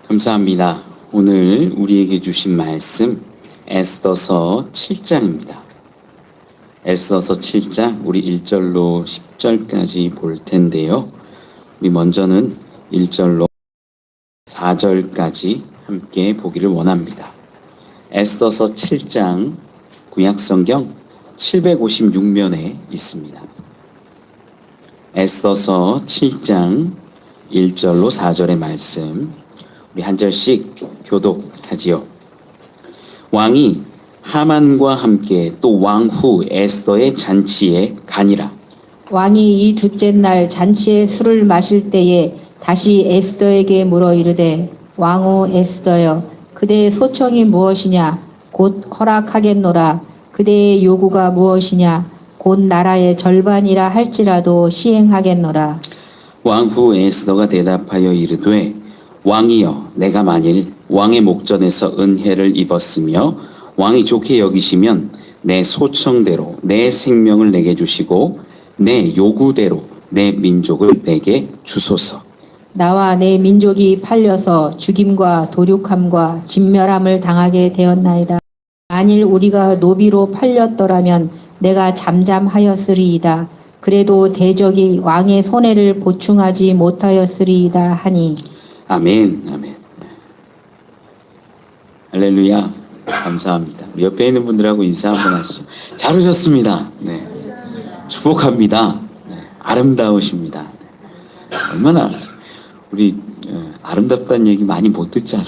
감사합니다. 오늘 우리에게 주신 말씀 에스더서 7장입니다. 에스더서 7장 우리 1절로 10절까지 볼 텐데요. 우리 먼저는 1절로 4절까지 함께 보기를 원합니다. 에스더서 7장 구약성경 756면에 있습니다. 에스더서 7장 1절로 4절의 말씀 우리 한 절씩 교독하지요. 왕이 하만과 함께 또 왕후 에스더의 잔치에 가니라. 왕이 이 둘째 날 잔치에 술을 마실 때에 다시 에스더에게 물어 이르되 왕후 에스더여 그대의 소청이 무엇이냐 곧 허락하겠노라. 그대의 요구가 무엇이냐 곧 나라의 절반이라 할지라도 시행하겠노라. 왕후 에스더가 대답하여 이르되 왕이여 내가 만일 왕의 목전에서 은혜를 입었으며 왕이 좋게 여기시면 내 소청대로 내 생명을 내게 주시고 내 요구대로 내 민족을 내게 주소서. 나와 내 민족이 팔려서 죽임과 도륙함과 진멸함을 당하게 되었나이다. 만일 우리가 노비로 팔렸더라면 내가 잠잠하였으리이다. 그래도 대적이 왕의 손해를 보충하지 못하였으리이다 하니. 아멘, 아멘. 할렐루야. 감사합니다. 우리 옆에 있는 분들하고 인사 한번 하시죠. 잘 오셨습니다. 네. 축복합니다. 네. 아름다우십니다. 네. 얼마나 우리 아름답다는 얘기 많이 못 듣잖아요.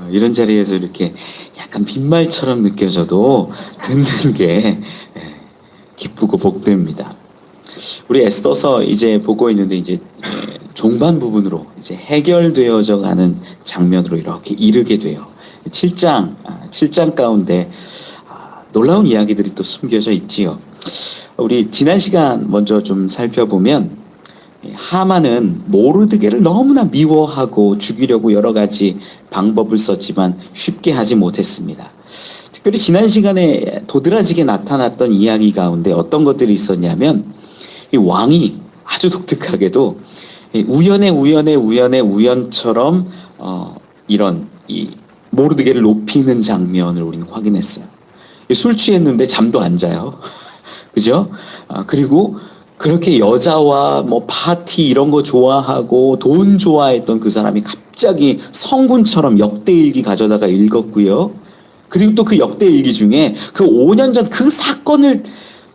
이런 자리에서 이렇게 약간 빈말처럼 느껴져도 듣는 게 기쁘고 복됩니다. 우리 에스더서 이제 보고 있는데 이제 종반 부분으로 이제 해결되어져 가는 장면으로 이렇게 이르게 돼요. 7장 가운데 놀라운 이야기들이 또 숨겨져 있지요. 우리 지난 시간 먼저 좀 살펴보면 하만은 모르드게를 너무나 미워하고 죽이려고 여러 가지 방법을 썼지만 쉽게 하지 못했습니다. 특별히 지난 시간에 도드라지게 나타났던 이야기 가운데 어떤 것들이 있었냐면 이 왕이 아주 독특하게도 우연의 우연처럼 이런 이 모르드게를 높이는 장면을 우리는 확인했어요. 술 취했는데 잠도 안 자요. 그죠? 그리고 그렇게 여자와 뭐 파티 이런 거 좋아하고 돈 좋아했던 그 사람이 갑자기 성군처럼 역대일기 가져다가 읽었고요. 그리고 또 그 역대일기 중에 그 5년 전 그 사건을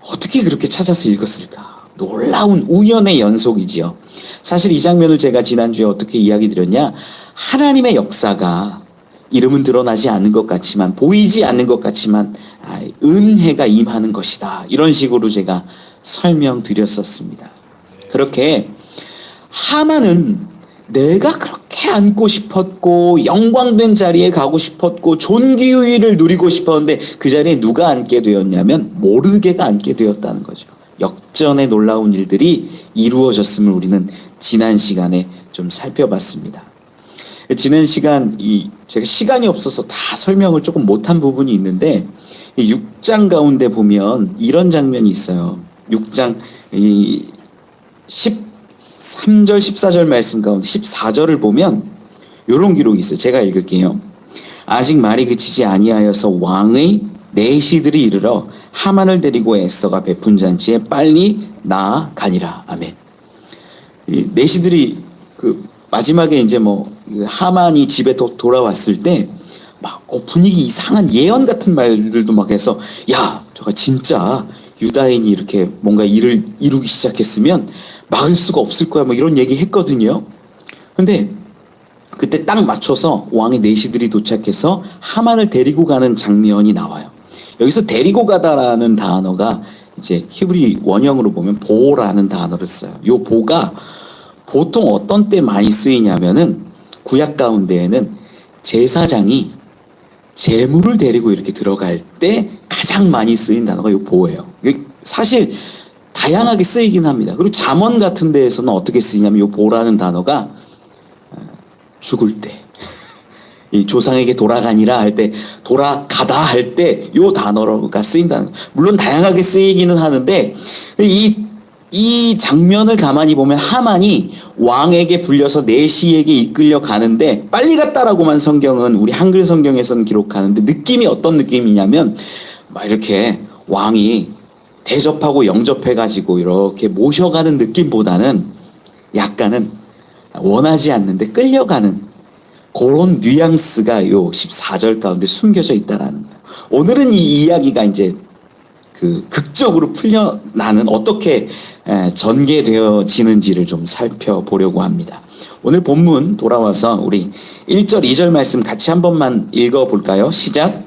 어떻게 그렇게 찾아서 읽었을까? 놀라운 우연의 연속이지요. 사실 이 장면을 제가 지난주에 어떻게 이야기 드렸냐? 하나님의 역사가 이름은 드러나지 않는 것 같지만 보이지 않는 것 같지만 은혜가 임하는 것이다. 이런 식으로 제가 설명드렸었습니다. 그렇게 하만은 내가 그렇게 앉고 싶었고 영광된 자리에 가고 싶었고 존귀유의를 누리고 싶었는데 그 자리에 누가 앉게 되었냐면 모르드게가 앉게 되었다는 거죠. 역전의 놀라운 일들이 이루어졌음을 우리는 지난 시간에 좀 살펴봤습니다. 지난 시간 제가 시간이 없어서 다 설명을 조금 못한 부분이 있는데 6장 가운데 보면 이런 장면이 있어요. 6장 13절 14절 말씀 가운데 14절을 보면 이런 기록이 있어요. 제가 읽을게요. 아직 말이 그치지 아니하여서 왕의 내시들이 이르러 하만을 데리고 에스더가 베푼 잔치에 빨리 나아가니라. 아멘. 이 내시들이 그 마지막에 이제 뭐 하만이 집에 돌아왔을 때 막 분위기 이상한 예언 같은 말들도 막 해서 야 저가 진짜 유다인이 이렇게 뭔가 일을 이루기 시작했으면 막을 수가 없을 거야 뭐 이런 얘기 했거든요. 근데 그때 딱 맞춰서 왕의 내시들이 도착해서 하만을 데리고 가는 장면이 나와요. 여기서 데리고 가다라는 단어가 이제 히브리 원형으로 보면 보라는 단어를 써요. 요 보가 보통 어떤 때 많이 쓰이냐면은 구약 가운데에는 제사장이 제물을 데리고 이렇게 들어갈 때 가장 많이 쓰인 단어가 요 보예요. 사실 다양하게 쓰이긴 합니다. 그리고 잠언 같은 데에서는 어떻게 쓰이냐면 요 보라는 단어가 죽을 때 이 조상에게 돌아가니라 할 때 돌아가다 할 때 요 단어가 쓰인다는 거예요. 물론 다양하게 쓰이기는 하는데 이 이 장면을 가만히 보면 하만이 왕에게 불려서 내시에게 이끌려 가는데 빨리 갔다라고만 성경은 우리 한글 성경에서는 기록하는데 느낌이 어떤 느낌이냐면 막 이렇게 왕이 대접하고 영접해가지고 이렇게 모셔가는 느낌보다는 약간은 원하지 않는데 끌려가는 그런 뉘앙스가 요 14절 가운데 숨겨져 있다라는 거예요. 오늘은 이 이야기가 이제 그 극적으로 풀려나는 어떻게 전개되어지는지를 좀 살펴보려고 합니다. 오늘 본문 돌아와서 우리 1절, 2절 말씀 같이 한 번만 읽어볼까요? 시작.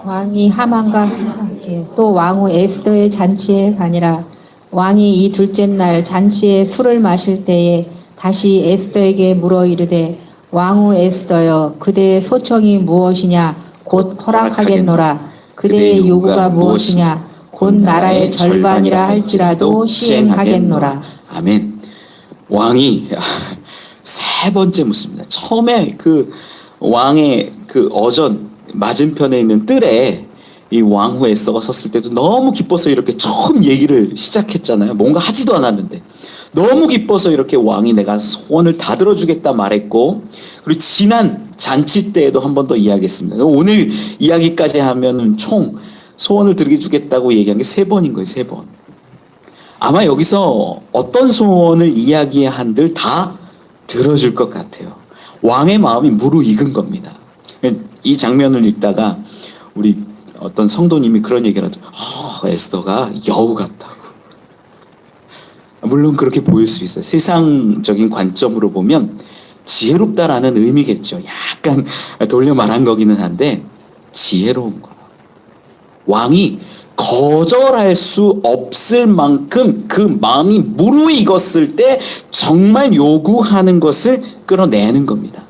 왕이 하만과 함께 또 왕후 에스더의 잔치에 가니라. 왕이 이 둘째 날 잔치에 술을 마실 때에 다시 에스더에게 물어 이르되 왕후 에스더여 그대의 소청이 무엇이냐 곧 허락하겠노라. 그대의 요구가 무엇이냐 곧 나라의 절반이라 할지라도 시행하겠노라. 아멘. 왕이 세 번째 묻습니다. 처음에 그 왕의 그 어전 맞은편에 있는 뜰에 이 왕후 에스더가 섰을 때도 너무 기뻐서 이렇게 처음 얘기를 시작했잖아요. 뭔가 하지도 않았는데 너무 기뻐서 이렇게 왕이 내가 소원을 다 들어주겠다 말했고, 그리고 지난 잔치 때에도 한 번 더 이야기했습니다. 오늘 이야기까지 하면은 총 소원을 들어주겠다고 얘기한 게 3번인 거예요. 3번. 아마 여기서 어떤 소원을 이야기한들 다 들어줄 것 같아요. 왕의 마음이 무르익은 겁니다. 이 장면을 읽다가 우리 어떤 성도님이 그런 얘기를 하죠. 에스더가 여우 같다고. 물론 그렇게 보일 수 있어요. 세상적인 관점으로 보면 지혜롭다라는 의미겠죠. 약간 돌려 말한 거기는 한데 지혜로운 거. 왕이 거절할 수 없을 만큼 그 마음이 무르익었을 때 정말 요구하는 것을 끌어내는 겁니다.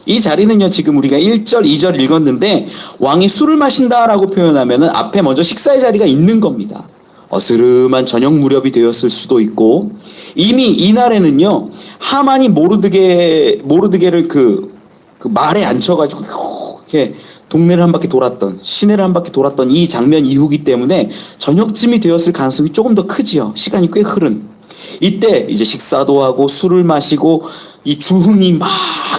이 자리는요, 지금 우리가 1절, 2절 읽었는데 왕이 술을 마신다라고 표현하면 앞에 먼저 식사의 자리가 있는 겁니다. 어스름한 저녁 무렵이 되었을 수도 있고, 이미 이날에는요 하만이 모르드게를 그 말에 앉혀가지고 이렇게 동네를 한 바퀴 돌았던, 시내를 한 바퀴 돌았던 이 장면 이후기 때문에 저녁쯤이 되었을 가능성이 조금 더 크지요. 시간이 꽤 흐른 이때 이제 식사도 하고 술을 마시고 이 주흥이 막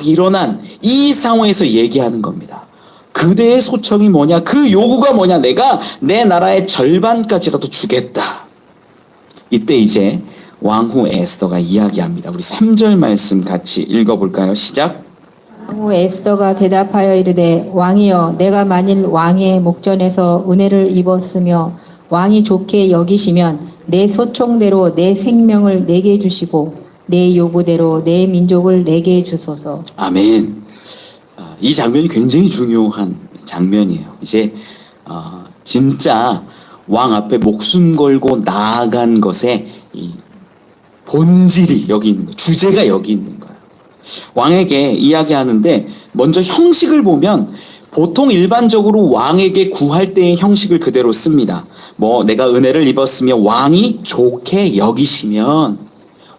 일어난 이 상황에서 얘기하는 겁니다. 그대의 소청이 뭐냐? 그 요구가 뭐냐? 내가 내 나라의 절반까지라도 주겠다. 이때 이제 왕후 에스더가 이야기합니다. 우리 3절 말씀 같이 읽어볼까요? 시작. 왕후 에스더가 대답하여 이르되 왕이여 내가 만일 왕의 목전에서 은혜를 입었으며 왕이 좋게 여기시면 내 소청대로 내 생명을 내게 주시고 내 요구대로 내 민족을 내게 주소서. 아멘. 이 장면이 굉장히 중요한 장면이에요. 이제 진짜 왕 앞에 목숨 걸고 나아간 것의 이 본질이 여기 있는 거예요. 주제가 여기 있는 거예요. 왕에게 이야기하는데 먼저 형식을 보면 보통 일반적으로 왕에게 구할 때의 형식을 그대로 씁니다. 뭐 내가 은혜를 입었으며 왕이 좋게 여기시면,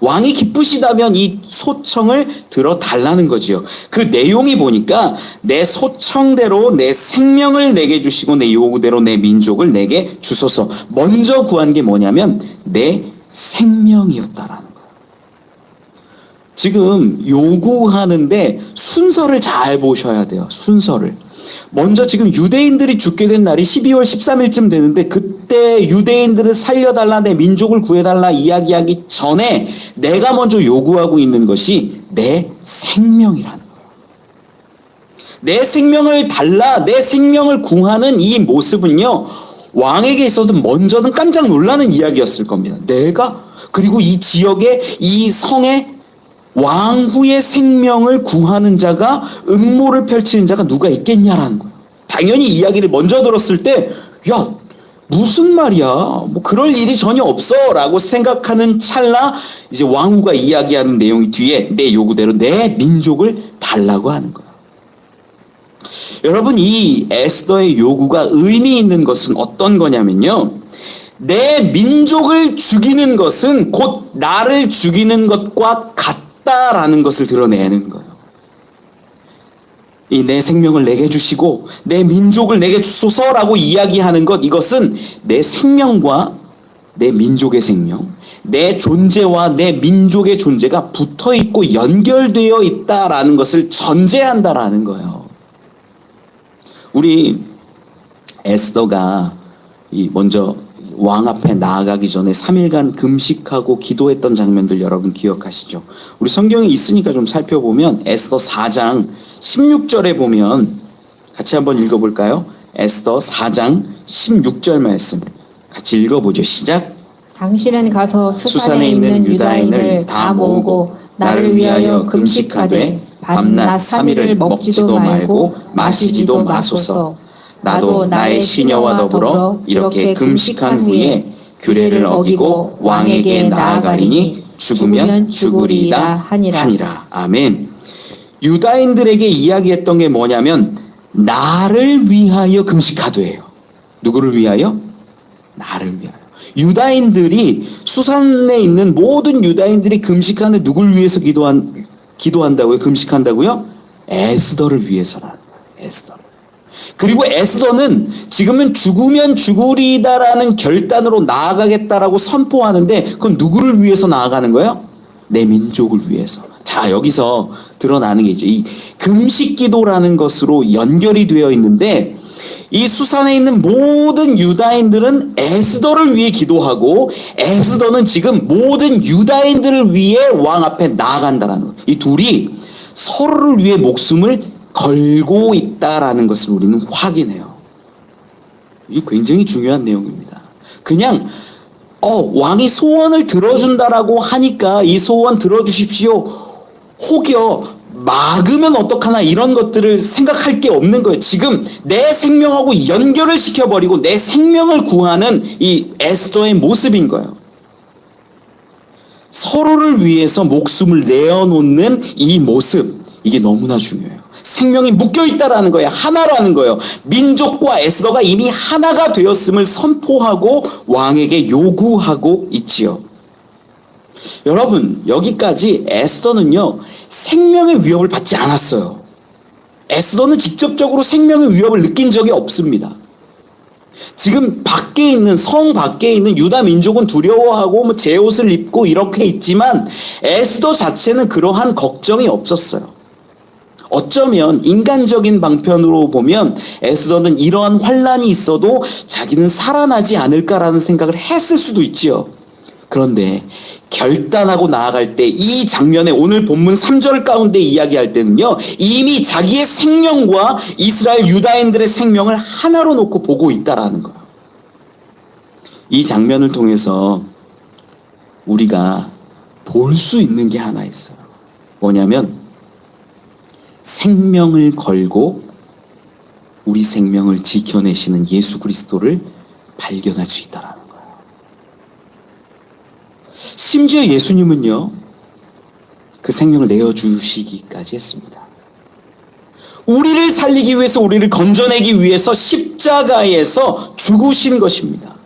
왕이 기쁘시다면 이 소청을 들어달라는 거지요. 그 내용이 보니까 내 소청대로 내 생명을 내게 주시고 내 요구대로 내 민족을 내게 주소서. 먼저 구한 게 뭐냐면 내 생명이었다라는 거예요. 지금 요구하는데 순서를 잘 보셔야 돼요. 순서를. 먼저 지금 유대인들이 죽게 된 날이 12월 13일쯤 되는데 그때 유대인들을 살려달라, 내 민족을 구해달라 이야기하기 전에 내가 먼저 요구하고 있는 것이 내 생명이라는 거예요. 내 생명을 달라, 내 생명을 구하는 이 모습은요, 왕에게 있어서 먼저는 깜짝 놀라는 이야기였을 겁니다. 내가, 그리고 이 지역에, 이 성에 왕후의 생명을 구하는 자가, 음모를 펼치는 자가 누가 있겠냐라는 거예요. 당연히 이야기를 먼저 들었을 때, 야, 무슨 말이야? 뭐 그럴 일이 전혀 없어 라고 생각하는 찰나 이제 왕후가 이야기하는 내용이 뒤에 내 요구대로 내 민족을 달라고 하는 거예요. 여러분, 이 에스더의 요구가 의미 있는 것은 어떤 거냐면요, 내 민족을 죽이는 것은 곧 나를 죽이는 것과 같다라는 것을 드러내는 거예요. 이 내 생명을 내게 주시고 내 민족을 내게 주소서라고 이야기하는 것, 이것은 내 생명과 내 민족의 생명, 내 존재와 내 민족의 존재가 붙어 있고 연결되어 있다라는 것을 전제한다라는 거예요. 우리 에스더가 먼저 왕 앞에 나아가기 전에 3일간 금식하고 기도했던 장면들 여러분 기억하시죠? 우리 성경에 있으니까 좀 살펴보면 에스더 4장 16절에 보면 같이 한번 읽어볼까요? 에스더 4장 16절 말씀 같이 읽어보죠. 시작. 당신은 가서 수산에 있는 유다인을 다 모으고 나를 위하여 금식하되 밤낮 3일을 먹지도 말고 마시지도 마소서. 나도 나의 시녀와 더불어 이렇게 금식한 후에 규례를 어기고 왕에게 나아가리니 죽으면 죽으리이다 하니라. 아멘. 유다인들에게 이야기했던 게 뭐냐면 나를 위하여 금식하되요. 누구를 위하여? 나를 위하여. 유다인들이 수산에 있는 모든 유다인들이 금식하는데 누굴 위해서 기도한다고요? 금식한다고요? 에스더를 위해서라는 거예요. 에스더를. 그리고 에스더는 지금은 죽으면 죽으리다라는 결단으로 나아가겠다라고 선포하는데 그건 누구를 위해서 나아가는 거예요? 내 민족을 위해서. 자, 여기서 드러나는 게 있죠. 이 금식 기도라는 것으로 연결이 되어 있는데 이 수산에 있는 모든 유다인들은 에스더를 위해 기도하고 에스더는 지금 모든 유다인들을 위해 왕 앞에 나아간다라는 거예요. 이 둘이 서로를 위해 목숨을 걸고 있다라는 것을 우리는 확인해요. 이게 굉장히 중요한 내용입니다. 그냥 왕이 소원을 들어준다라고 하니까 이 소원 들어주십시오. 혹여 막으면 어떡하나 이런 것들을 생각할 게 없는 거예요. 지금 내 생명하고 연결을 시켜버리고 내 생명을 구하는 이 에스더의 모습인 거예요. 서로를 위해서 목숨을 내어놓는 이 모습, 이게 너무나 중요해요. 생명이 묶여있다라는 거예요. 하나라는 거예요. 민족과 에스더가 이미 하나가 되었음을 선포하고 왕에게 요구하고 있지요. 여러분, 여기까지 에스더는요 생명의 위협을 받지 않았어요. 에스더는 직접적으로 생명의 위협을 느낀 적이 없습니다. 지금 밖에 있는 성 밖에 있는 유다 민족은 두려워하고 제 옷을 입고 이렇게 있지만 에스더 자체는 그러한 걱정이 없었어요. 어쩌면 인간적인 방편으로 보면 에스더는 이러한 환란이 있어도 자기는 살아나지 않을까라는 생각을 했을 수도 있지요. 그런데 결단하고 나아갈 때 이 장면에 오늘 본문 3절 가운데 이야기할 때는요 이미 자기의 생명과 이스라엘 유다인들의 생명을 하나로 놓고 보고 있다라는 거예요. 이 장면을 통해서 우리가 볼 수 있는 게 하나 있어요. 뭐냐면 생명을 걸고 우리 생명을 지켜내시는 예수 그리스도를 발견할 수 있다라는 거예요. 심지어 예수님은요 그 생명을 내어주시기까지 했습니다. 우리를 살리기 위해서, 우리를 건져내기 위해서 십자가에서 죽으신 것입니다.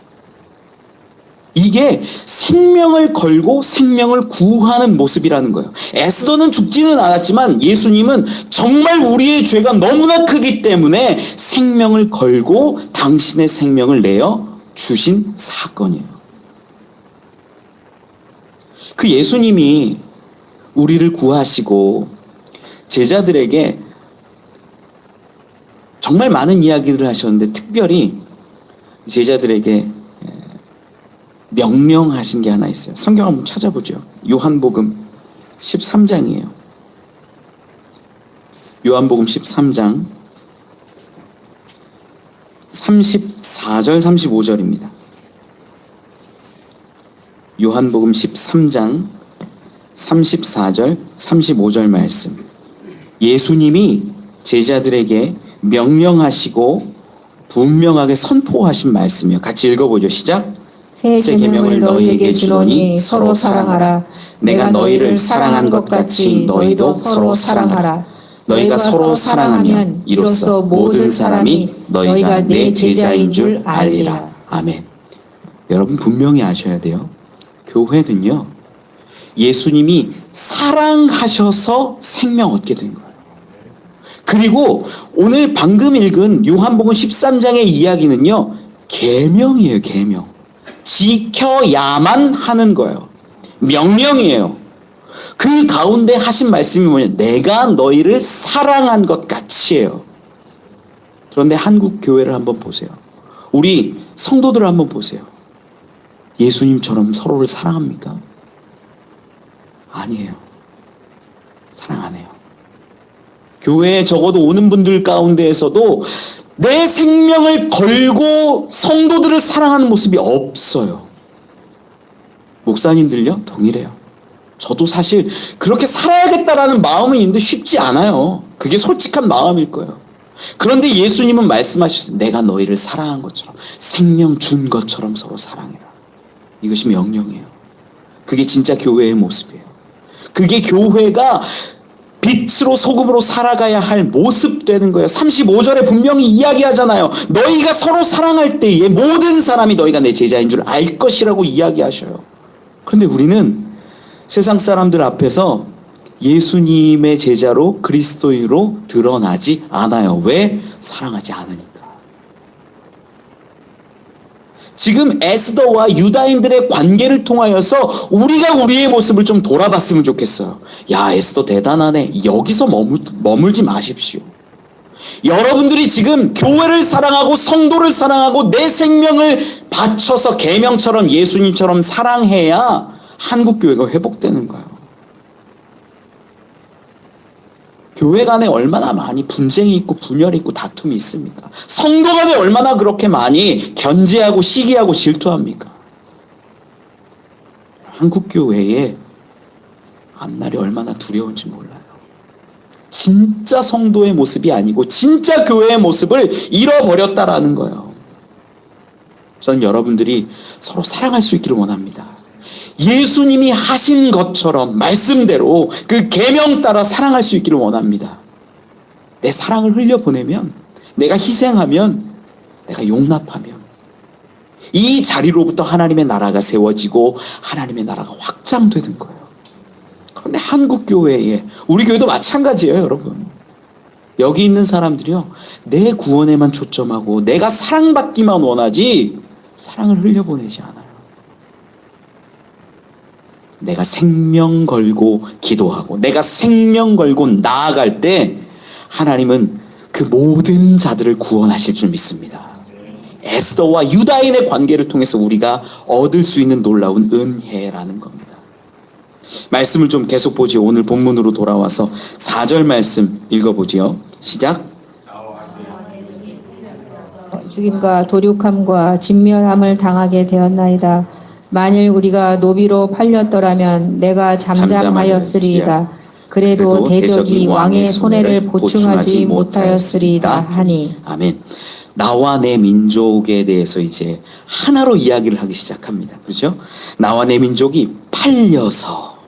이게 생명을 걸고 생명을 구하는 모습이라는 거예요. 에스더는 죽지는 않았지만 예수님은 정말 우리의 죄가 너무나 크기 때문에 생명을 걸고 당신의 생명을 내어 주신 사건이에요. 그 예수님이 우리를 구하시고 제자들에게 정말 많은 이야기들을 하셨는데 특별히 제자들에게 명령하신 게 하나 있어요. 성경 한번 찾아보죠. 요한복음 13장이에요. 요한복음 13장 34절 35절입니다. 요한복음 13장 34절 35절 말씀. 예수님이 제자들에게 명령하시고 분명하게 선포하신 말씀이요. 같이 읽어보죠. 시작. 새 계명을 너희에게 주노니 서로 사랑하라. 내가 너희를 사랑한 것 같이 너희도 서로 사랑하라. 너희가 서로 사랑하면 이로써 모든 사람이 너희가 내 제자인 줄 알리라. 아멘. 여러분 분명히 아셔야 돼요. 교회는요 예수님이 사랑하셔서 생명 얻게 된 거예요. 그리고 오늘 방금 읽은 요한복음 13장의 이야기는요 계명이에요. 계명. 지켜야만 하는 거예요. 명령이에요. 그 가운데 하신 말씀이 뭐냐? 내가 너희를 사랑한 것 같이예요. 그런데 한국 교회를 한번 보세요. 우리 성도들을 한번 보세요. 예수님처럼 서로를 사랑합니까? 아니에요. 사랑 안 해요. 교회에 적어도 오는 분들 가운데에서도 내 생명을 걸고 성도들을 사랑하는 모습이 없어요. 목사님들요? 동일해요. 저도 사실 그렇게 살아야겠다라는 마음은 있는데 쉽지 않아요. 그게 솔직한 마음일 거예요. 그런데 예수님은 말씀하셨어요. 내가 너희를 사랑한 것처럼, 생명 준 것처럼 서로 사랑해라. 이것이 명령이에요. 그게 진짜 교회의 모습이에요. 그게 교회가 빛으로 소금으로 살아가야 할 모습 되는 거예요. 35절에 분명히 이야기하잖아요. 너희가 서로 사랑할 때에 모든 사람이 너희가 내 제자인 줄 알 것이라고 이야기하셔요. 그런데 우리는 세상 사람들 앞에서 예수님의 제자로 그리스도인으로 드러나지 않아요. 왜? 사랑하지 않으니까. 지금 에스더와 유다인들의 관계를 통하여서 우리가 우리의 모습을 좀 돌아봤으면 좋겠어요. 야, 에스더 대단하네. 여기서 머물지 마십시오. 여러분들이 지금 교회를 사랑하고 성도를 사랑하고 내 생명을 바쳐서 계명처럼 예수님처럼 사랑해야 한국교회가 회복되는 거예요. 교회 간에 얼마나 많이 분쟁이 있고 분열이 있고 다툼이 있습니까? 성도 간에 얼마나 그렇게 많이 견제하고 시기하고 질투합니까? 한국교회의 앞날이 얼마나 두려운지 몰라요. 진짜 성도의 모습이 아니고 진짜 교회의 모습을 잃어버렸다라는 거예요. 저는 여러분들이 서로 사랑할 수 있기를 원합니다. 예수님이 하신 것처럼 말씀대로 그 계명 따라 사랑할 수 있기를 원합니다. 내 사랑을 흘려보내면, 내가 희생하면, 내가 용납하면 이 자리로부터 하나님의 나라가 세워지고 하나님의 나라가 확장되는 거예요. 그런데 한국교회에, 우리 교회도 마찬가지예요, 여러분. 여기 있는 사람들이요, 내 구원에만 초점하고 내가 사랑받기만 원하지 사랑을 흘려보내지 않아요. 내가 생명 걸고 기도하고 내가 생명 걸고 나아갈 때 하나님은 그 모든 자들을 구원하실 줄 믿습니다. 에스더와 유다인의 관계를 통해서 우리가 얻을 수 있는 놀라운 은혜라는 겁니다. 말씀을 좀 계속 보지요. 오늘 본문으로 돌아와서 4절 말씀 읽어보지요. 시작. 죽임과 도륙함과 진멸함을 당하게 되었나이다. 만일 우리가 노비로 팔렸더라면 내가 잠잠하였으리이다. 그래도 대적이 왕의 손해를 보충하지 못하였으리이다 하니. 아멘. 나와 내 민족에 대해서 이제 하나로 이야기를 하기 시작합니다. 그렇죠? 나와 내 민족이 팔려서,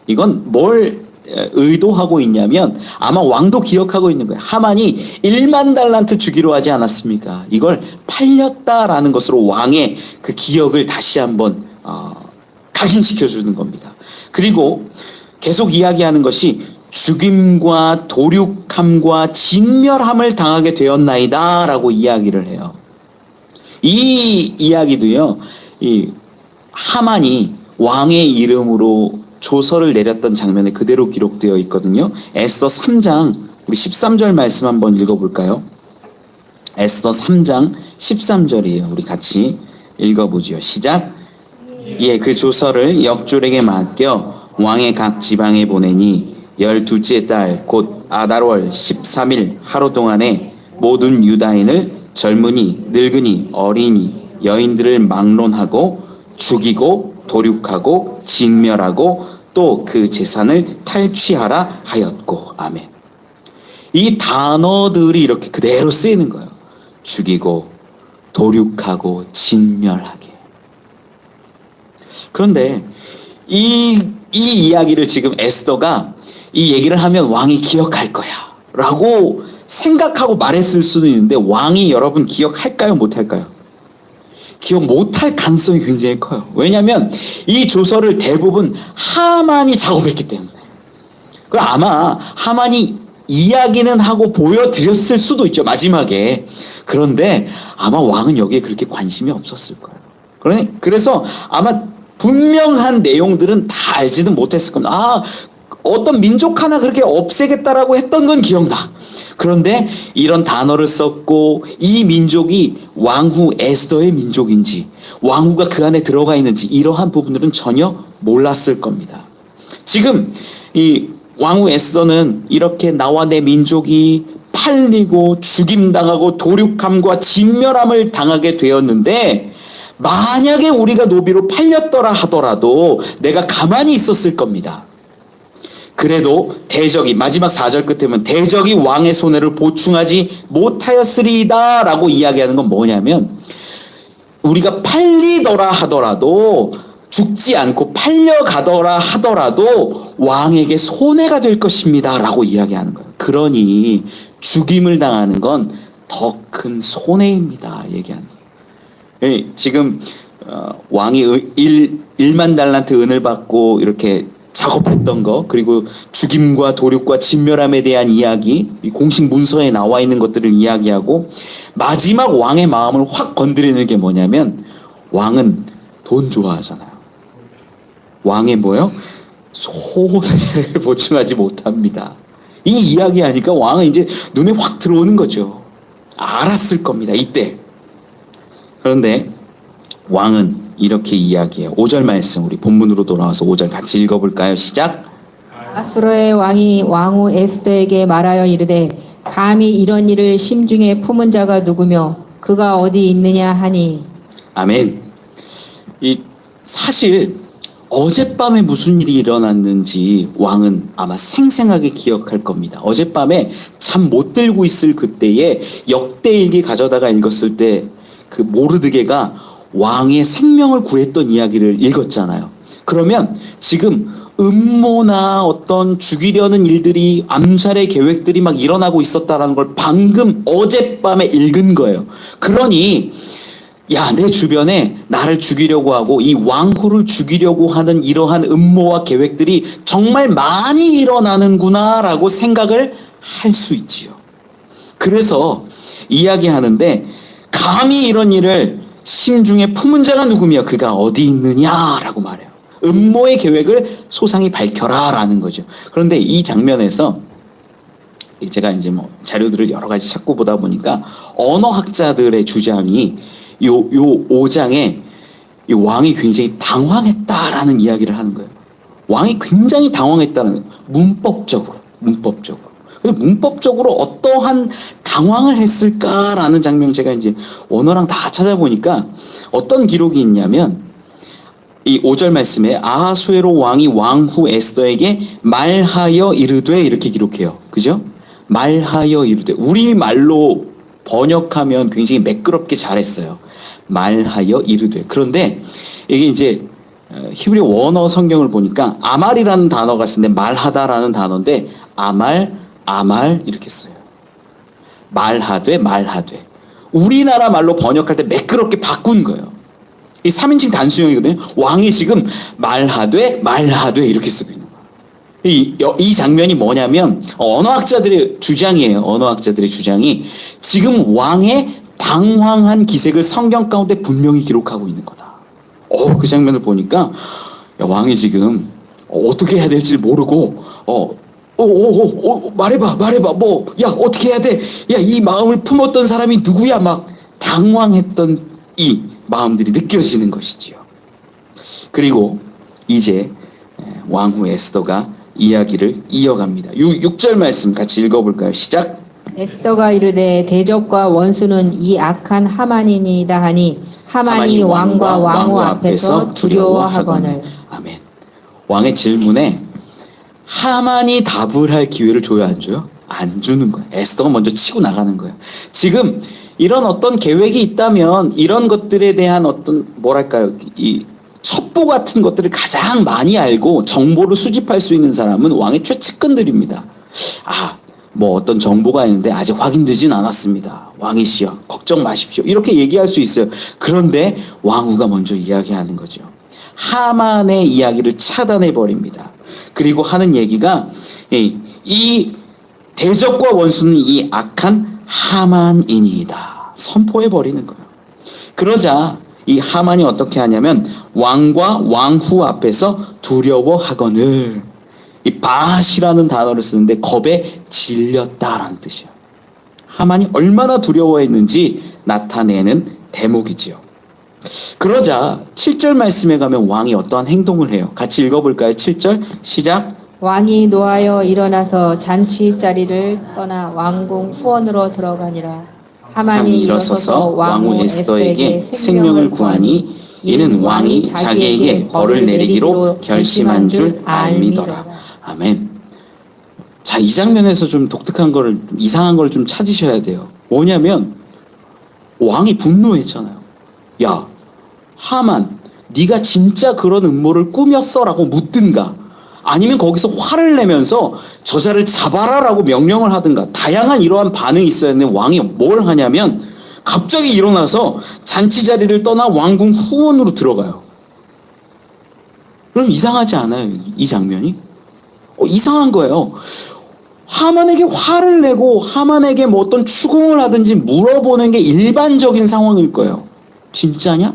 이건 뭘 의도하고 있냐면 아마 왕도 기억하고 있는 거예요. 하만이 1만 달란트 주기로 하지 않았습니까? 이걸 팔렸다라는 것으로 왕의 그 기억을 다시 한번 각인시켜 주는 겁니다. 그리고 계속 이야기하는 것이 죽임과 도륙함과 진멸함을 당하게 되었나이다 라고 이야기를 해요. 이 이야기도요, 이 하만이 왕의 이름으로 조서를 내렸던 장면에 그대로 기록되어 있거든요. 에스더 3장 우리 13절 말씀 한번 읽어볼까요? 에스더 3장 13절이에요. 우리 같이 읽어보죠. 시작. 예, 그 조서를 역졸에게 맡겨 왕의 각 지방에 보내니 12째 달 곧 아달월 13일 하루 동안에 모든 유다인을 젊은이, 늙은이, 어린이, 여인들을 막론하고 죽이고 도륙하고 진멸하고 또 그 재산을 탈취하라 하였고. 아멘. 이 단어들이 이렇게 그대로 쓰이는 거예요. 죽이고 도륙하고 진멸하게. 그런데 이 이야기를 지금 에스더가 이 얘기를 하면 왕이 기억할 거야 라고 생각하고 말했을 수도 있는데, 왕이 여러분 기억할까요? 못할까요? 기억 못할 가능성이 굉장히 커요. 왜냐하면 이 조서를 대부분 하만이 작업했기 때문에. 그럼 아마 하만이 이야기는 하고 보여드렸을 수도 있죠, 마지막에. 그런데 아마 왕은 여기에 그렇게 관심이 없었을 거예요. 그래서 아마 분명한 내용들은 다 알지는 못했을 겁니다. 어떤 민족 하나 그렇게 없애겠다라고 했던 건 기억나. 그런데 이런 단어를 썼고 이 민족이 왕후 에스더의 민족인지 왕후가 그 안에 들어가 있는지 이러한 부분들은 전혀 몰랐을 겁니다. 지금 이 왕후 에스더는 이렇게 나와 내 민족이 팔리고 죽임당하고 도륙함과 진멸함을 당하게 되었는데 만약에 우리가 노비로 팔렸더라 하더라도 내가 가만히 있었을 겁니다. 그래도 대적이 마지막 4절 끝에 보면 대적이 왕의 손해를 보충하지 못하였으리이다 라고 이야기하는 건 뭐냐면 우리가 팔리더라 하더라도 죽지 않고 팔려가더라 하더라도 왕에게 손해가 될 것입니다 라고 이야기하는 거예요. 그러니 죽임을 당하는 건 더 큰 손해입니다 얘기하는 거예요. 지금 왕이 1만 달란트 은을 받고 이렇게 작업했던 거 그리고 죽임과 도륙과 진멸함에 대한 이야기 공식 문서에 나와 있는 것들을 이야기하고 마지막 왕의 마음을 확 건드리는 게 뭐냐면 왕은 돈 좋아하잖아요. 왕의 뭐요? 손해를 보충하지 못합니다. 이 이야기하니까 왕은 이제 눈에 확 들어오는 거죠. 알았을 겁니다. 이때. 그런데 왕은 이렇게 이야기해요. 5절 말씀 우리 본문으로 돌아와서 5절 같이 읽어볼까요? 시작. 아수르의 왕이 왕후 에스더에게 말하여 이르되 감히 이런 일을 심중에 품은 자가 누구며 그가 어디 있느냐 하니. 아멘. 사실 어젯밤에 무슨 일이 일어났는지 왕은 아마 생생하게 기억할 겁니다. 어젯밤에 잠 못 들고 있을 그때에 역대일기 가져다가 읽었을 때 그 모르드게가 왕의 생명을 구했던 이야기를 읽었잖아요. 그러면 지금 음모나 어떤 죽이려는 일들이 암살의 계획들이 막 일어나고 있었다라는 걸 방금 어젯밤에 읽은 거예요. 그러니 야, 내 주변에 나를 죽이려고 하고 이 왕후를 죽이려고 하는 이러한 음모와 계획들이 정말 많이 일어나는구나라고 생각을 할 수 있지요. 그래서 이야기하는데 감히 이런 일을 심중에 품은 자가 누구며 그가 어디 있느냐라고 말해요. 음모의 계획을 소상히 밝혀라 라는 거죠. 그런데 이 장면에서 제가 이제 뭐 자료들을 여러 가지 찾고 보다 보니까 언어학자들의 주장이 요 5장에 이 왕이 굉장히 당황했다라는 이야기를 하는 거예요. 왕이 굉장히 당황했다는 거예요. 문법적으로. 근데 문법적으로 어떠한 당황을 했을까라는 장면 제가 이제 원어랑 다 찾아보니까 어떤 기록이 있냐면 이 5절 말씀에 아하수에로 왕이 왕후 에스더에게 말하여 이르되 이렇게 기록해요. 그죠? 말하여 이르되. 우리말로 번역하면 굉장히 매끄럽게 잘했어요. 말하여 이르되. 그런데 이게 이제 히브리 원어 성경을 보니까 아말이라는 단어가 쓰는데 말하다라는 단어인데 아말 이렇게 써요. 말하되. 우리나라 말로 번역할 때 매끄럽게 바꾼 거예요. 이 3인칭 단수형이거든요. 왕이 지금 말하되 이렇게 쓰고 있는 거예요. 이 장면이 뭐냐면 언어학자들의 주장이에요. 언어학자들의 주장이 지금 왕의 당황한 기색을 성경 가운데 분명히 기록하고 있는 거다. 그 장면을 보니까 왕이 지금 어떻게 해야 될지 모르고 말해봐 야 어떻게 해야 돼? 야 이 마음을 품었던 사람이 누구야? 막 당황했던 이 마음들이 느껴지는 것이지요. 그리고 이제 왕후 에스더가 이야기를 이어갑니다. 6절 말씀 같이 읽어볼까요? 시작. 에스더가 이르되 대적과 원수는 이 악한 하만이니이다 하니 하만이 왕과 왕후 앞에서 두려워하거늘. 아멘. 왕의 질문에 하만이 답을 할 기회를 줘요, 안 줘요? 안 주는 거예요. 에스더가 먼저 치고 나가는 거예요. 지금 이런 어떤 계획이 있다면 이런 것들에 대한 어떤 뭐랄까요, 이 첩보 같은 것들을 가장 많이 알고 정보를 수집할 수 있는 사람은 왕의 최측근들입니다. 뭐 어떤 정보가 있는데 아직 확인되진 않았습니다. 왕이시여 걱정 마십시오. 이렇게 얘기할 수 있어요. 그런데 왕후가 먼저 이야기하는 거죠. 하만의 이야기를 차단해 버립니다. 그리고 하는 얘기가 이 대적과 원수는 이 악한 하만이니이다. 선포해 버리는 거예요. 그러자 이 하만이 어떻게 하냐면 왕과 왕후 앞에서 두려워하거늘. 이 바시라는 단어를 쓰는데 겁에 질렸다라는 뜻이에요. 하만이 얼마나 두려워했는지 나타내는 대목이지요. 그러자 7절 말씀에 가면 왕이 어떠한 행동을 해요. 같이 읽어볼까요? 7절 시작. 왕이 노하여 일어나서 잔치 자리를 떠나 왕궁 후원으로 들어가니라. 하만이 일어서서 왕후 에스더에게 생명을 구하니 이는 왕이 자기에게 벌을 내리기로 결심한 줄 알미더라. 아멘. 자, 이 장면에서 좀 독특한 거를, 좀 이상한 걸 좀 찾으셔야 돼요. 뭐냐면 왕이 분노했잖아요. 야, 하만, 네가 진짜 그런 음모를 꾸몄어라고 묻든가, 아니면 거기서 화를 내면서 저자를 잡아라라고 명령을 하든가, 다양한 이러한 반응이 있어야 하는데 왕이 뭘 하냐면 갑자기 일어나서 잔치 자리를 떠나 왕궁 후원으로 들어가요. 그럼 이상하지 않아요? 이 장면이? 이상한 거예요. 하만에게 화를 내고 하만에게 뭐 어떤 추궁을 하든지 물어보는 게 일반적인 상황일 거예요. 진짜냐?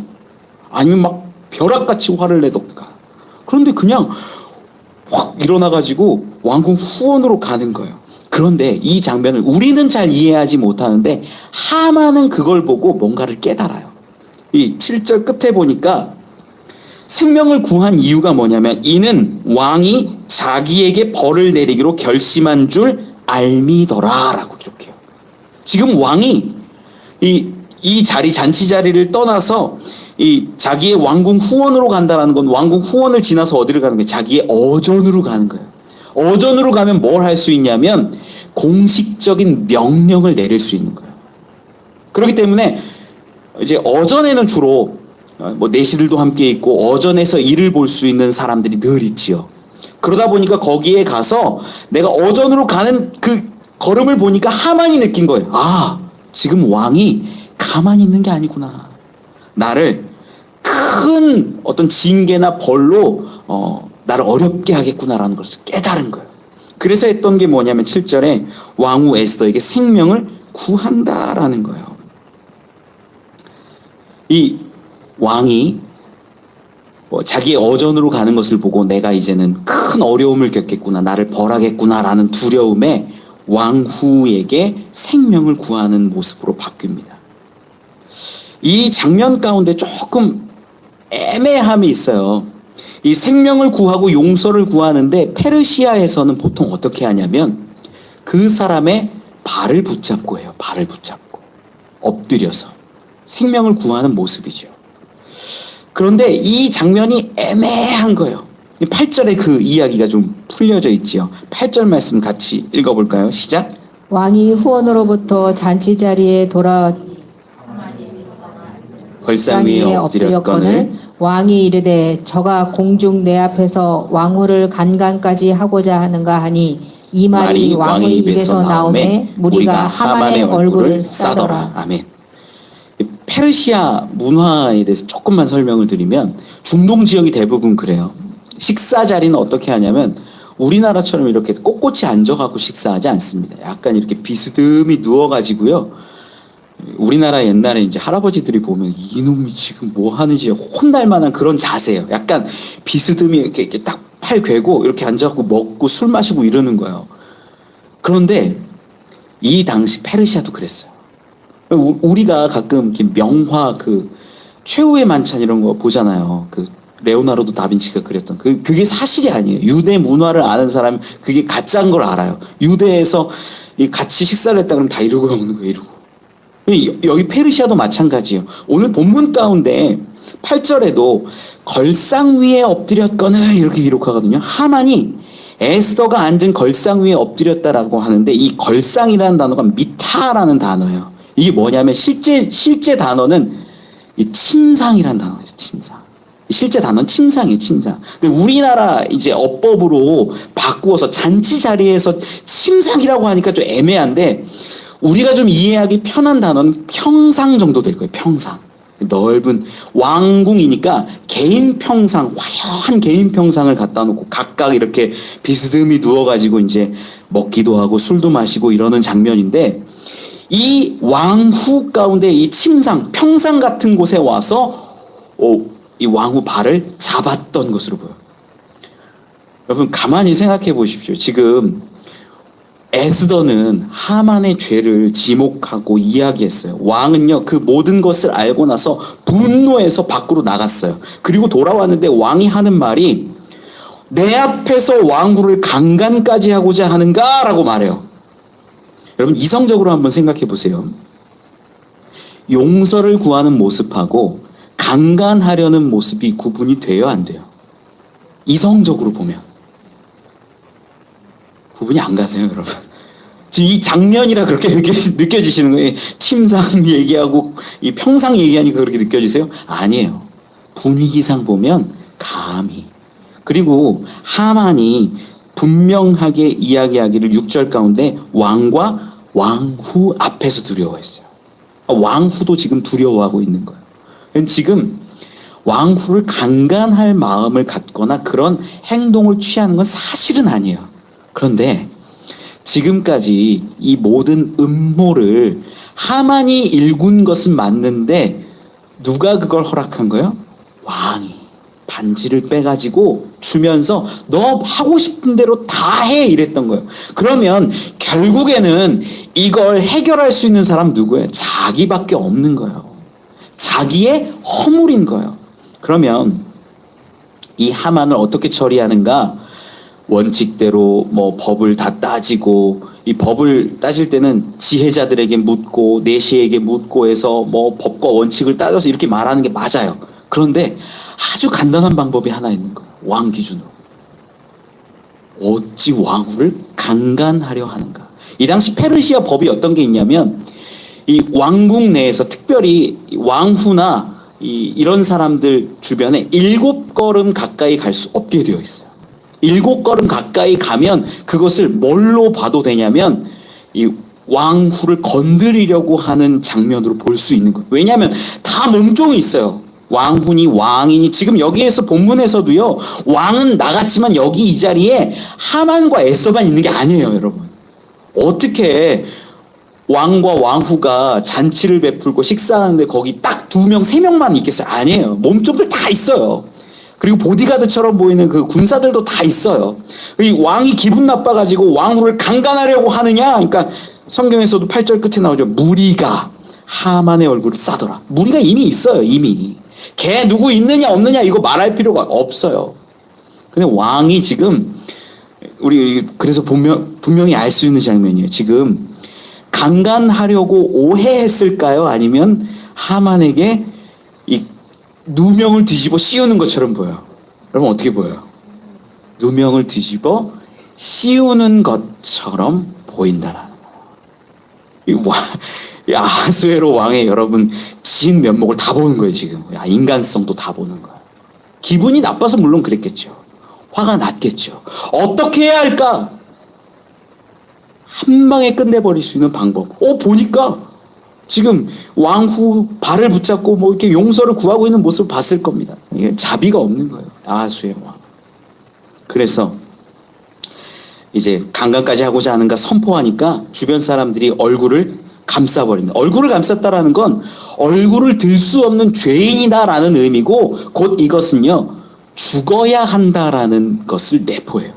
아니면 막 벼락같이 화를 내던가. 그런데 그냥 확 일어나가지고 왕궁 후원으로 가는 거예요. 그런데 이 장면을 우리는 잘 이해하지 못하는데 하만은 그걸 보고 뭔가를 깨달아요. 이 7절 끝에 보니까 생명을 구한 이유가 뭐냐면 이는 왕이 자기에게 벌을 내리기로 결심한 줄 알미더라 라고 기록해요. 지금 왕이 이 자리, 잔치 자리를 떠나서 이 자기의 왕궁 후원으로 간다라는 건 왕궁 후원을 지나서 어디를 가는 거예요? 자기의 어전으로 가는 거예요. 어전으로 가면 뭘 할 수 있냐면 공식적인 명령을 내릴 수 있는 거예요. 그렇기 때문에 이제 어전에는 주로 뭐 내시들도 함께 있고 어전에서 일을 볼 수 있는 사람들이 늘 있지요. 그러다 보니까 거기에 가서 내가 어전으로 가는 그 걸음을 보니까 하만이 느낀 거예요. 아, 지금 왕이 가만히 있는 게 아니구나. 나를 큰 어떤 징계나 벌로 나를 어렵게 하겠구나라는 것을 깨달은 거예요. 그래서 했던 게 뭐냐면 7절에 왕후 에스더에게 생명을 구한다라는 거예요. 이 왕이 자기의 어전으로 가는 것을 보고 내가 이제는 큰 어려움을 겪겠구나, 나를 벌하겠구나라는 두려움에 왕후에게 생명을 구하는 모습으로 바뀝니다. 이 장면 가운데 조금 애매함이 있어요. 이 생명을 구하고 용서를 구하는데 페르시아에서는 보통 어떻게 하냐면 그 사람의 발을 붙잡고 해요. 발을 붙잡고 엎드려서 생명을 구하는 모습이죠. 그런데 이 장면이 애매한 거예요. 8절에 그 이야기가 좀 풀려져 있지요. 8절 말씀 같이 읽어볼까요? 시작. 왕이 후원으로부터 잔치 자리에 돌아 벌상 위에 엎드렸거늘 왕이 이르되 저가 공중 내 앞에서 왕후를 간간까지 하고자 하는가 하니 이 말이 왕의 입에서 나오매 무리가 하만의 얼굴을 싸더라. 아멘. 페르시아 문화에 대해서 조금만 설명을 드리면 중동 지역이 대부분 그래요. 식사 자리는 어떻게 하냐면 우리나라처럼 이렇게 꼿꼿이 앉아갖고 식사하지 않습니다. 약간 이렇게 비스듬히 누워가지고요. 우리나라 옛날에 이제 할아버지들이 보면 이놈이 지금 뭐 하는지 혼날 만한 그런 자세예요. 약간 비스듬히 이렇게 딱 팔 괴고 이렇게 앉아갖고 먹고 술 마시고 이러는 거예요. 그런데 이 당시 페르시아도 그랬어요. 우리가 가끔 명화 그 최후의 만찬 이런 거 보잖아요. 그 레오나르도 다빈치가 그렸던 그게 사실이 아니에요. 유대 문화를 아는 사람 그게 가짜인 걸 알아요. 유대에서 같이 식사를 했다 그러면 다 이러고 먹는 거예요. 이러고. 여기 페르시아도 마찬가지예요. 오늘 본문 가운데 8절에도 걸상 위에 엎드렸거늘 이렇게 기록하거든요. 하만이 에스더가 앉은 걸상 위에 엎드렸다라고 하는데 이 걸상이라는 단어가 미타라는 단어예요. 이게 뭐냐면 실제 단어는 이 침상이라는 단어예요. 침상. 실제 단어는 침상이에요. 침상. 근데 우리나라 이제 어법으로 바꾸어서 잔치 자리에서 침상이라고 하니까 좀 애매한데 우리가 좀 이해하기 편한 단어는 평상 정도 될 거예요. 평상. 넓은 왕궁이니까 개인 평상, 화려한 개인 평상을 갖다 놓고 각각 이렇게 비스듬히 누워가지고 이제 먹기도 하고 술도 마시고 이러는 장면인데 이 왕후 가운데 이 침상, 평상 같은 곳에 와서 이 왕후 발을 잡았던 것으로 보여요. 여러분 가만히 생각해 보십시오. 지금 에스더는 하만의 죄를 지목하고 이야기했어요. 왕은요 그 모든 것을 알고 나서 분노해서 밖으로 나갔어요. 그리고 돌아왔는데 왕이 하는 말이 내 앞에서 왕후를 강간까지 하고자 하는가? 라고 말해요. 여러분 이성적으로 한번 생각해 보세요. 용서를 구하는 모습하고 강간하려는 모습이 구분이 돼요, 안 돼요? 이성적으로 보면 구분이 안 가세요, 여러분. 지금 이 장면이라 그렇게 느껴지시는 거예요. 침상 얘기하고 이 평상 얘기하니까 그렇게 느껴지세요? 아니에요. 분위기상 보면 감히. 그리고 하만이 분명하게 이야기하기를 6절 가운데 왕과 왕후 앞에서 두려워했어요. 왕후도 지금 두려워하고 있는 거예요. 지금 왕후를 강간할 마음을 갖거나 그런 행동을 취하는 건 사실은 아니에요. 그런데 지금까지 이 모든 음모를 하만이 일군 것은 맞는데 누가 그걸 허락한 거예요? 왕이 반지를 빼가지고 주면서 너 하고 싶은 대로 다 해 이랬던 거예요. 그러면 결국에는 이걸 해결할 수 있는 사람 누구예요? 자기밖에 없는 거예요. 자기의 허물인 거예요. 그러면 이 하만을 어떻게 처리하는가? 원칙대로 뭐 법을 다 따지고 이 법을 따질 때는 지혜자들에게 묻고 내시에게 묻고 해서 뭐 법과 원칙을 따져서 이렇게 말하는 게 맞아요. 그런데 아주 간단한 방법이 하나 있는 거예요. 왕 기준으로. 어찌 왕후를 강간하려 하는가? 이 당시 페르시아 법이 어떤 게 있냐면 이 왕국 내에서 특별히 왕후나 이런 사람들 주변에 7걸음 가까이 갈 수 없게 되어 있어요. 7걸음 가까이 가면 그것을 뭘로 봐도 되냐면 이 왕후를 건드리려고 하는 장면으로 볼 수 있는 거예요. 왜냐하면 다 몸종이 있어요. 왕후니 왕이니 지금 여기에서 본문에서도요. 왕은 나갔지만 여기 이 자리에 하만과 에스더만 있는 게 아니에요, 여러분. 어떻게 왕과 왕후가 잔치를 베풀고 식사하는데 거기 딱 2명, 3명만 있겠어요? 아니에요. 몸종들 다 있어요. 그리고 보디가드처럼 보이는 그 군사들도 다 있어요. 이 왕이 기분 나빠가지고 왕후를 강간하려고 하느냐? 그러니까 성경에서도 8절 끝에 나오죠. 무리가 하만의 얼굴을 싸더라. 무리가 이미 있어요. 이미. 걔 누구 있느냐 없느냐 이거 말할 필요가 없어요. 근데 왕이 지금 우리 그래서 분명히 알 수 있는 장면이에요. 지금 강간하려고 오해했을까요? 아니면 하만에게 이 누명을 뒤집어 씌우는 것처럼 보여요. 여러분 어떻게 보여요? 누명을 뒤집어 씌우는 것처럼 보인다라는 거예요. 이 아하수에로 왕의 여러분 진 면목을 다 보는 거예요. 지금 인간성도 다 보는 거예요. 기분이 나빠서 물론 그랬겠죠. 화가 났겠죠. 어떻게 해야 할까? 한 방에 끝내버릴 수 있는 방법. 보니까 지금 왕후 발을 붙잡고 뭐 이렇게 용서를 구하고 있는 모습을 봤을 겁니다. 이게 자비가 없는 거예요. 아하수의 왕. 그래서 이제 강간까지 하고자 하는가 선포하니까 주변 사람들이 얼굴을 감싸버립니다. 얼굴을 감쌌다라는 건 얼굴을 들 수 없는 죄인이다라는 의미고 곧 이것은요 죽어야 한다라는 것을 내포해요.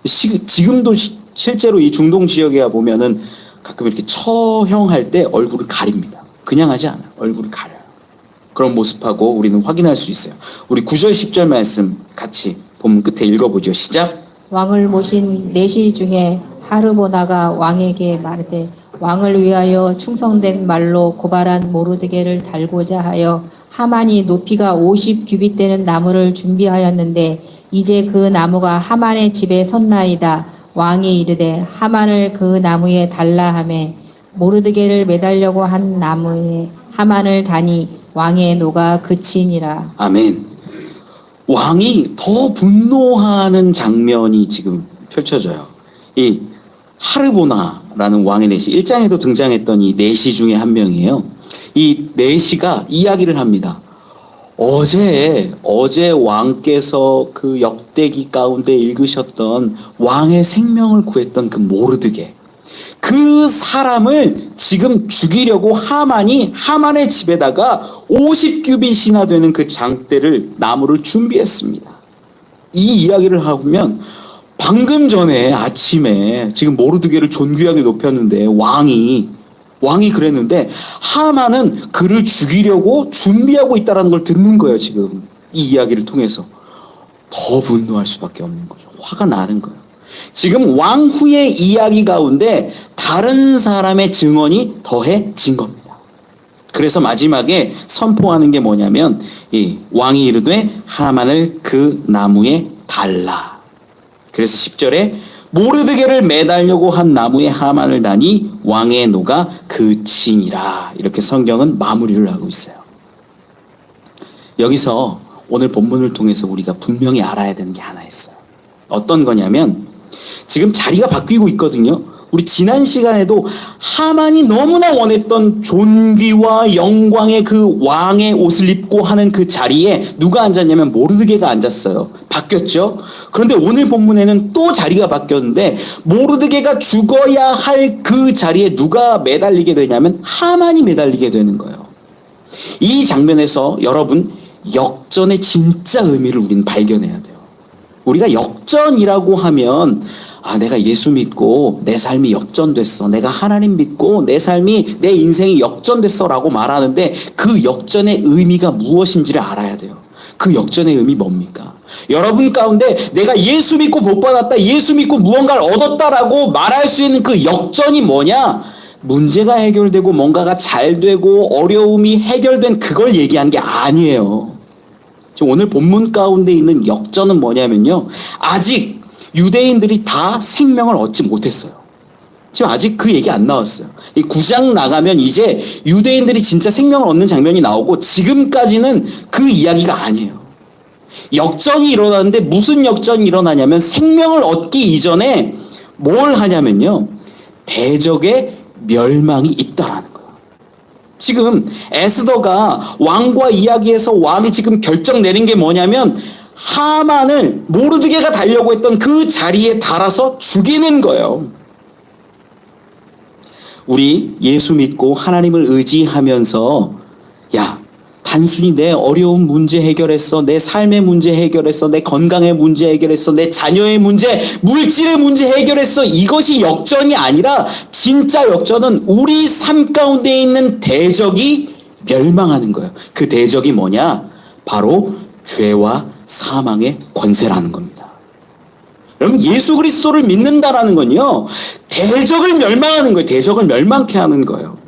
지금도 실제로 이 중동 지역에 보면은 가끔 이렇게 처형할 때 얼굴을 가립니다. 그냥 하지 않아요. 얼굴을 가려요. 그런 모습하고 우리는 확인할 수 있어요. 우리 9절 10절 말씀 같이 본문 끝에 읽어보죠. 시작. 왕을 모신 내시 중에 하르보나가 왕에게 말하되 왕을 위하여 충성된 말로 고발한 모르드게를 달고자 하여 하만이 높이가 50규빗 되는 나무를 준비하였는데 이제 그 나무가 하만의 집에 섰나이다. 왕이 이르되 하만을 그 나무에 달라 하매 모르드게를 매달려고 한 나무에 하만을 다니 왕의 노가 그치니라. 아멘. 왕이 더 분노하는 장면이 지금 펼쳐져요. 이 하르보나라는 왕의 내시 1장에도 등장했던 이 내시 중에 한 명이에요. 이 내시가 이야기를 합니다. 어제 왕께서 그 역대기 가운데 읽으셨던 왕의 생명을 구했던 그 모르드게 그 사람을 지금 죽이려고 하만의 집에다가 50규빗이나 되는 그 장대를 나무를 준비했습니다. 이 이야기를 하면 방금 전에 아침에 지금 모르드게를 존귀하게 높였는데 왕이 그랬는데 하만은 그를 죽이려고 준비하고 있다는 걸 듣는 거예요. 지금 이 이야기를 통해서 더 분노할 수밖에 없는 거죠. 화가 나는 거예요. 지금 왕 후의 이야기 가운데 다른 사람의 증언이 더해진 겁니다. 그래서 마지막에 선포하는 게 뭐냐면 이 왕이 이르되 하만을 그 나무에 달라. 그래서 10절에 모르드게를 매달려고 한 나무에 하만을 다니 왕의 노가 그치니라. 이렇게 성경은 마무리를 하고 있어요. 여기서 오늘 본문을 통해서 우리가 분명히 알아야 되는 게 하나 있어요. 어떤 거냐면 지금 자리가 바뀌고 있거든요. 우리 지난 시간에도 하만이 너무나 원했던 존귀와 영광의 그 왕의 옷을 입고 하는 그 자리에 누가 앉았냐면 모르드게가 앉았어요. 바뀌었죠. 그런데 오늘 본문에는 또 자리가 바뀌었는데 모르드게가 죽어야 할 그 자리에 누가 매달리게 되냐면 하만이 매달리게 되는 거예요. 이 장면에서 여러분 역전의 진짜 의미를 우리는 발견해야 돼요. 우리가 역전이라고 하면 내가 예수 믿고 내 삶이 역전됐어. 내가 하나님 믿고 내 삶이 내 인생이 역전됐어 라고 말하는데 그 역전의 의미가 무엇인지를 알아야 돼요. 그 역전의 의미 뭡니까? 여러분 가운데 내가 예수 믿고 복받았다, 예수 믿고 무언가를 얻었다라고 말할 수 있는 그 역전이 뭐냐? 문제가 해결되고 뭔가가 잘 되고 어려움이 해결된 그걸 얘기한 게 아니에요. 지금 오늘 본문 가운데 있는 역전은 뭐냐면요. 아직 유대인들이 다 생명을 얻지 못했어요. 지금 아직 그 얘기 안 나왔어요. 이 9장 나가면 이제 유대인들이 진짜 생명을 얻는 장면이 나오고 지금까지는 그 이야기가 아니에요. 역전이 일어나는데 무슨 역전이 일어나냐면 생명을 얻기 이전에 뭘 하냐면요. 대적의 멸망이 있다라는 거예요. 지금 에스더가 왕과 이야기해서 왕이 지금 결정 내린 게 뭐냐면 하만을 모르드게가 달려고 했던 그 자리에 달아서 죽이는 거예요. 우리 예수 믿고 하나님을 의지하면서 단순히 내 어려운 문제 해결했어, 내 삶의 문제 해결했어, 내 건강의 문제 해결했어, 내 자녀의 문제, 물질의 문제 해결했어, 이것이 역전이 아니라 진짜 역전은 우리 삶 가운데 있는 대적이 멸망하는 거예요. 그 대적이 뭐냐? 바로 죄와 사망의 권세라는 겁니다. 여러분 예수 그리스도를 믿는다라는 건요. 대적을 멸망하는 거예요. 대적을 멸망케 하는 거예요.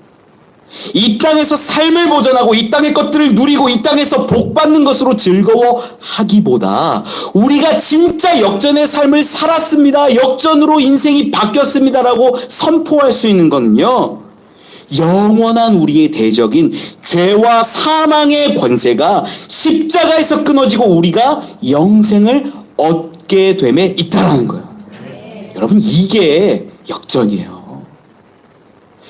이 땅에서 삶을 보존하고 이 땅의 것들을 누리고 이 땅에서 복받는 것으로 즐거워하기보다 우리가 진짜 역전의 삶을 살았습니다. 역전으로 인생이 바뀌었습니다라고 선포할 수 있는 거는요. 영원한 우리의 대적인 죄와 사망의 권세가 십자가에서 끊어지고 우리가 영생을 얻게 됨에 있다라는 거예요. 여러분 이게 역전이에요.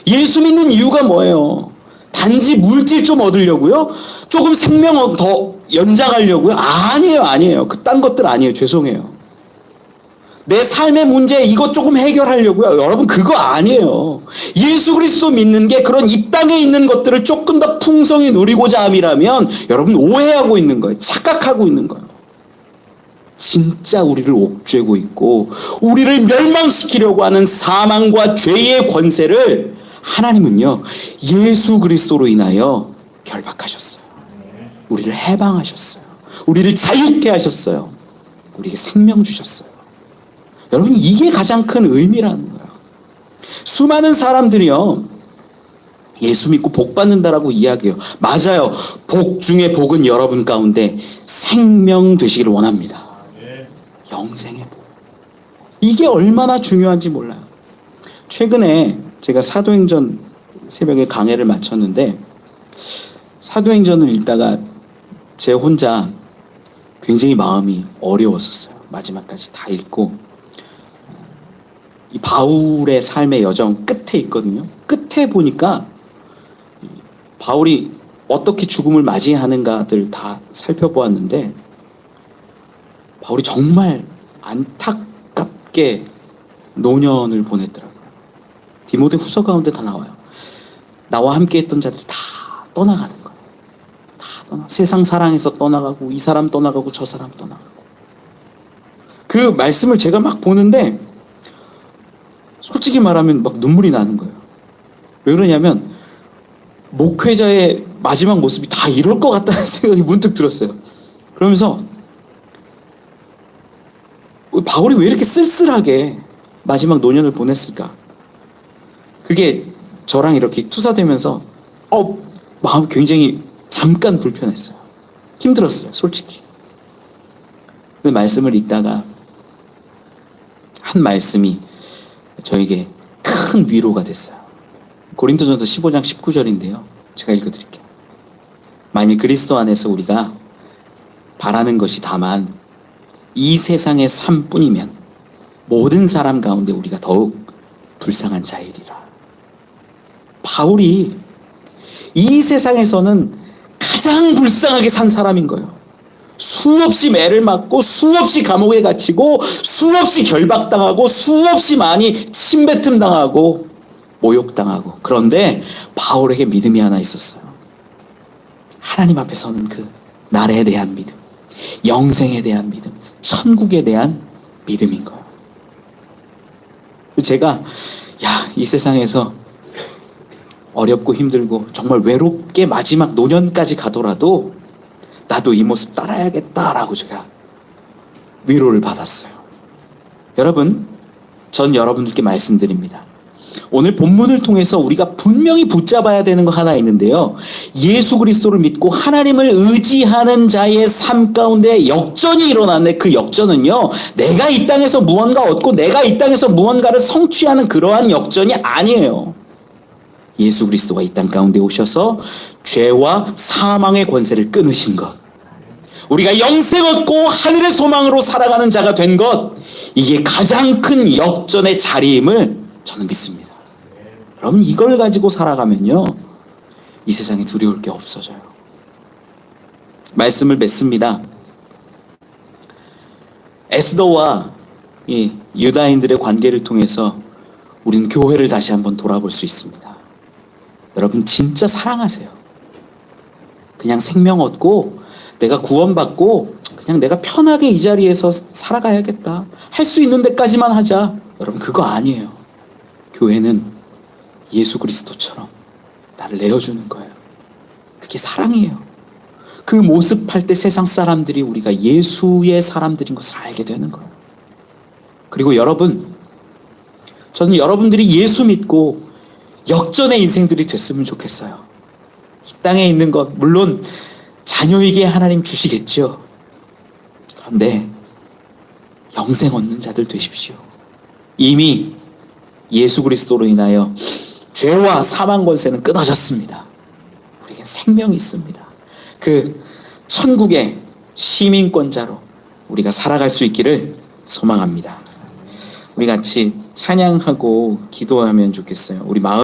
예수 믿는 이유가 뭐예요? 단지 물질 좀 얻으려고요? 조금 생명 더 연장하려고요? 아니에요. 그딴 것들 아니에요. 죄송해요. 내 삶의 문제 이것 조금 해결하려고요? 여러분 그거 아니에요. 예수 그리스도 믿는 게 그런 이 땅에 있는 것들을 조금 더 풍성히 누리고자 함이라면 여러분 오해하고 있는 거예요. 착각하고 있는 거예요. 진짜 우리를 옥죄고 있고 우리를 멸망시키려고 하는 사망과 죄의 권세를 하나님은요 예수 그리스도로 인하여 결박하셨어요. 우리를 해방하셨어요. 우리를 자유케 하셨어요. 우리에게 생명 주셨어요. 여러분 이게 가장 큰 의미라는 거예요. 수많은 사람들이요 예수 믿고 복 받는다라고 이야기해요. 맞아요. 복 중에 복은 여러분 가운데 생명 되시기를 원합니다. 영생의 복. 이게 얼마나 중요한지 몰라요. 최근에 제가 사도행전 새벽에 강해를 마쳤는데 사도행전을 읽다가 제 혼자 굉장히 마음이 어려웠었어요. 마지막까지 다 읽고 이 바울의 삶의 여정 끝에 있거든요. 끝에 보니까 바울이 어떻게 죽음을 맞이하는가들 다 살펴보았는데 바울이 정말 안타깝게 노년을 보냈더라고요. 디모데 후서 가운데 다 나와요. 나와 함께 했던 자들이 다 떠나가는 거예요. 세상 사랑에서 떠나가고, 이 사람 떠나가고, 저 사람 떠나가고. 그 말씀을 제가 막 보는데 솔직히 말하면 막 눈물이 나는 거예요. 왜 그러냐면 목회자의 마지막 모습이 다 이럴 것 같다는 생각이 문득 들었어요. 그러면서 바울이 왜 이렇게 쓸쓸하게 마지막 노년을 보냈을까? 그게 저랑 이렇게 투사되면서 마음 굉장히 잠깐 불편했어요. 힘들었어요, 솔직히. 그 말씀을 읽다가 한 말씀이 저에게 큰 위로가 됐어요. 고린도전서 15장 19절인데요. 제가 읽어드릴게요. 만일 그리스도 안에서 우리가 바라는 것이 다만 이 세상의 삶뿐이면 모든 사람 가운데 우리가 더욱 불쌍한 자이리라. 바울이 이 세상에서는 가장 불쌍하게 산 사람인 거예요. 수없이 매를 맞고, 수없이 감옥에 갇히고, 수없이 결박당하고, 수없이 많이 침뱉음 당하고, 모욕당하고. 그런데 바울에게 믿음이 하나 있었어요. 하나님 앞에 서는 그 날에 대한 믿음, 영생에 대한 믿음, 천국에 대한 믿음인 거예요. 제가 이 세상에서 어렵고 힘들고 정말 외롭게 마지막 노년까지 가더라도 나도 이 모습 따라야겠다라고 제가 위로를 받았어요. 여러분, 전 여러분들께 말씀드립니다. 오늘 본문을 통해서 우리가 분명히 붙잡아야 되는 거 하나 있는데요. 예수 그리스도를 믿고 하나님을 의지하는 자의 삶 가운데 역전이 일어났네. 그 역전은요, 내가 이 땅에서 무언가 얻고 내가 이 땅에서 무언가를 성취하는 그러한 역전이 아니에요. 예수 그리스도가 이 땅 가운데 오셔서 죄와 사망의 권세를 끊으신 것, 우리가 영생 얻고 하늘의 소망으로 살아가는 자가 된 것, 이게 가장 큰 역전의 자리임을 저는 믿습니다. 여러분, 이걸 가지고 살아가면요, 이 세상에 두려울 게 없어져요. 말씀을 맺습니다. 에스더와 이 유다인들의 관계를 통해서 우리는 교회를 다시 한번 돌아볼 수 있습니다. 여러분, 진짜 사랑하세요. 그냥 생명 얻고 내가 구원받고 그냥 내가 편하게 이 자리에서 살아가야겠다, 할 수 있는 데까지만 하자. 여러분, 그거 아니에요. 교회는 예수 그리스도처럼 나를 내어주는 거예요. 그게 사랑이에요. 그 모습할 때 세상 사람들이 우리가 예수의 사람들인 것을 알게 되는 거예요. 그리고 여러분, 저는 여러분들이 예수 믿고 역전의 인생들이 됐으면 좋겠어요. 이 땅에 있는 것 물론 자녀에게 하나님 주시겠죠. 그런데 영생 얻는 자들 되십시오. 이미 예수 그리스도로 인하여 죄와 사망 권세는 끊어졌습니다. 우리에겐 생명이 있습니다. 그 천국의 시민권자로 우리가 살아갈 수 있기를 소망합니다. 우리 같이 찬양하고 기도하면 좋겠어요. 우리 마음